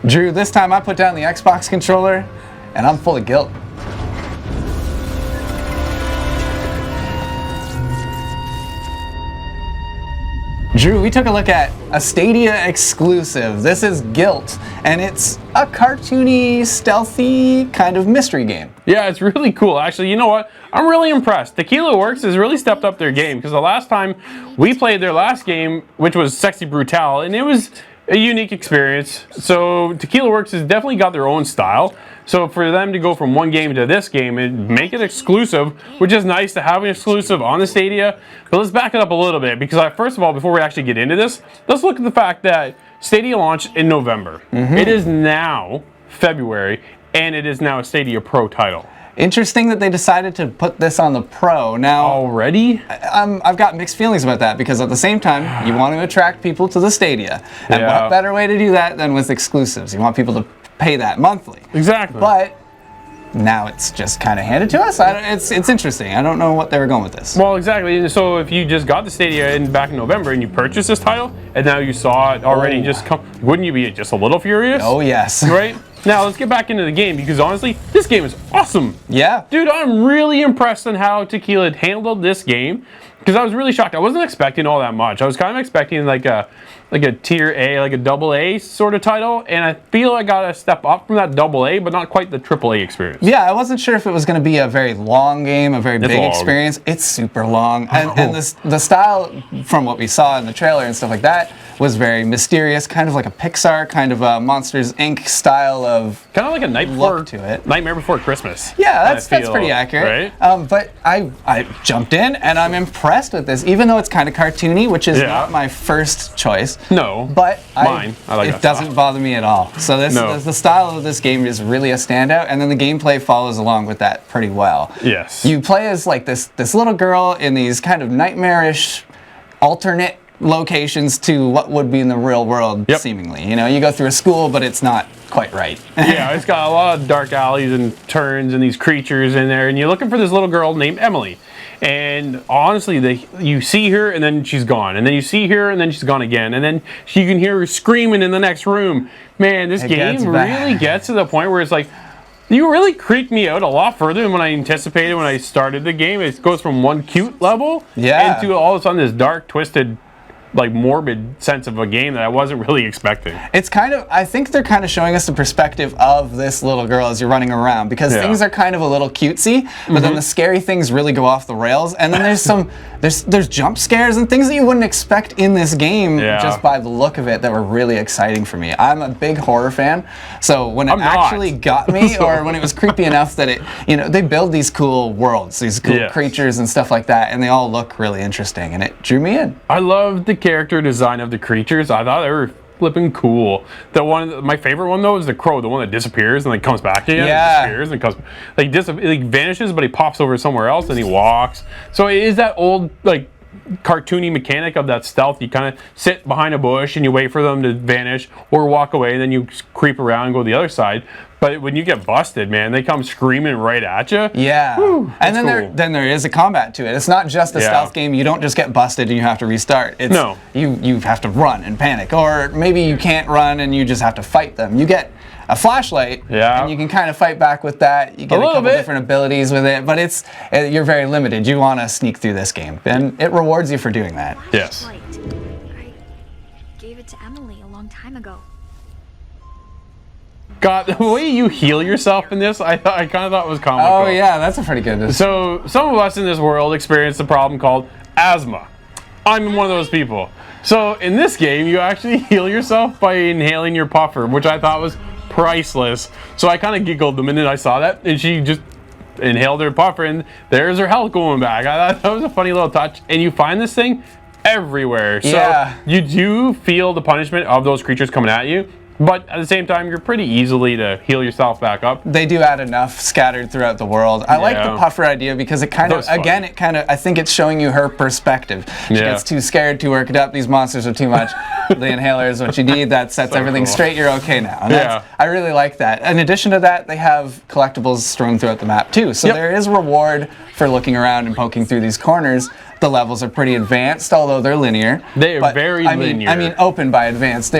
Drew, this time I put down the Xbox controller, and I'm full of guilt. Drew, we took a look at a Stadia exclusive. This is Gylt, and it's a cartoony, stealthy kind of mystery game. Yeah, it's really cool. Actually, you know what? I'm really impressed. Tequila Works has really stepped up their game, because the last time we played their last game, which was Sexy Brutal, and it was a unique experience. So Tequila Works has definitely got their own style. So for them to go from one game to this game and make it exclusive, which is nice to have an exclusive on the Stadia. But let's back it up a little bit, because first of all, before we actually get into this, let's look at the fact that Stadia launched in November. It is now February, and it is now a Stadia Pro title. Interesting that they decided to put this on the Pro. Now, already? I've got mixed feelings about that, because at the same time, you want to attract people to the Stadia. And Yeah. what better way to do that than with exclusives? You want people to pay that monthly. Exactly. But now it's just kind of handed to us. It's interesting. I don't know what they were going with this. Well, exactly. And so if you just got the Stadia back in November and you purchased this title, and now you saw it already just come, wouldn't you be just a little furious? Oh, yes. Right? Now, let's get back into the game, because honestly, this game is awesome. Yeah. Dude, I'm really impressed on how Tequila handled this game, because I was really shocked. I wasn't expecting all that much. I was kind of expecting like a tier A, like a double A sort of title, and I feel I got to step up from that double A, but not quite the triple A experience. Yeah, I wasn't sure if it was going to be a very long game, a very big long. experience. It's super long. And the style, from what we saw in the trailer and stuff like that, was very mysterious, kind of like a Pixar, kind of a Monsters, Inc. style of kind of like a Nightmare Before Christmas. Yeah, that's pretty accurate. Right? But I jumped in, and I'm impressed with this, even though it's kind of cartoony, which is not my first choice. No, but mine. I like it doesn't bother me at all. So the style of this game is really a standout, and then the gameplay follows along with that pretty well. Yes. You play as like this little girl in these kind of nightmarish alternate locations to what would be in the real world, seemingly. You know, you go through a school, but it's not quite right. Yeah, it's got a lot of dark alleys and turns and these creatures in there, and you're looking for this little girl named Emily. And honestly, you see her and then she's gone, and then you see her and then she's gone again, and then you can hear her screaming in the next room. Man, this game really gets to the point where it's like, you really creeped me out a lot further than what I anticipated when I started the game. It goes from one cute level into all of a sudden this dark, twisted, like morbid sense of a game that I wasn't really expecting. It's kind of, I think they're kind of showing us the perspective of this little girl as you're running around, because things are kind of a little cutesy, but then the scary things really go off the rails, and then there's jump scares and things that you wouldn't expect in this game just by the look of it that were really exciting for me. I'm a big horror fan, so when it actually got me, or when it was creepy enough that it, you know, they build these cool worlds, these cool creatures and stuff like that, and they all look really interesting, and it drew me in. I love the character design of the creatures. I thought they were flipping cool. My favorite one though is the crow, the one that disappears and like comes back again. Yeah. Disappears and comes, like vanishes, but he pops over somewhere else and he walks. So it is that old like cartoony mechanic of that stealth. You kind of sit behind a bush and you wait for them to vanish or walk away, and then you creep around and go to the other side. But when you get busted, man, they come screaming right at you. Yeah. Whew, and then there is a combat to it. It's not just a stealth game. You don't just get busted and you have to restart. It's, you have to run and panic, or maybe you can't run and you just have to fight them. You get a flashlight, and you can kind of fight back with that. You get a couple different abilities with it, but you're very limited. You want to sneak through this game, and it rewards you for doing that. Yes. I gave it to Emily a long time ago. God, the way you heal yourself in this, I kind of thought was comical. Oh yeah, that's a pretty good. So some of us in this world experience a problem called asthma. I'm one of those people. So in this game, you actually heal yourself by inhaling your puffer, which I thought was priceless. So I kind of giggled the minute I saw that, and she just inhaled her puffer, and there's her health going back. I thought that was a funny little touch. And you find this thing everywhere. So you do feel the punishment of those creatures coming at you. But at the same time, you're pretty easily to heal yourself back up. They do add enough scattered throughout the world. I like the puffer idea because it kind of, again, I think it's showing you her perspective. She gets too scared to work it up. These monsters are too much. The inhaler is what you need. That sets everything straight. You're okay now. And I really like that. In addition to that, they have collectibles strewn throughout the map too. So there is reward for looking around and poking through these corners. The levels are pretty advanced, although they're linear. They are very linear. I mean, open by advanced.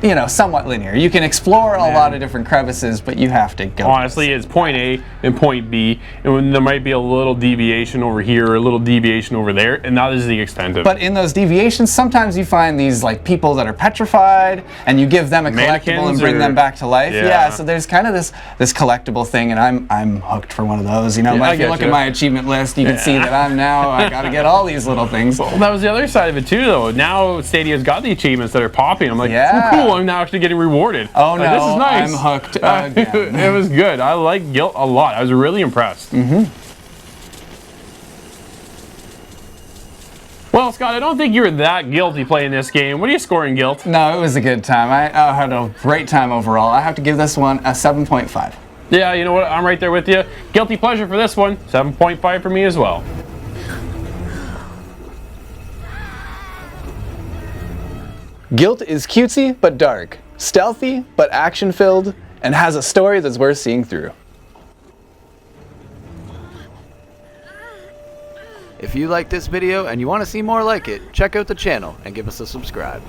you know, somewhat linear. You can explore a lot of different crevices, but you have to go. Honestly, it's point A and point B, and when there might be a little deviation over here, or a little deviation over there, and that is the extent of it. But in those deviations, sometimes you find these like people that are petrified, and you give them a collectible and bring them back to life. Yeah. So there's kind of this collectible thing, and I'm hooked for one of those. You know, if you look at my achievement list, you can see that I got to get all these little things. Well, that was the other side of it too, though. Now Stadia's got the achievements that are popping. I'm like, cool, I'm now actually getting rewarded. Oh no, this is nice. I'm hooked again. It was good. I like Gylt a lot. I was really impressed. Well, Scott, I don't think you were that guilty playing this game. What are you scoring, Gylt? No, it was a good time. I had a great time overall. I have to give this one a 7.5. Yeah, you know what? I'm right there with you. Guilty pleasure for this one. 7.5 for me as well. Gylt is cutesy but dark, stealthy but action-filled, and has a story that's worth seeing through. If you like this video and you want to see more like it, check out the channel and give us a subscribe.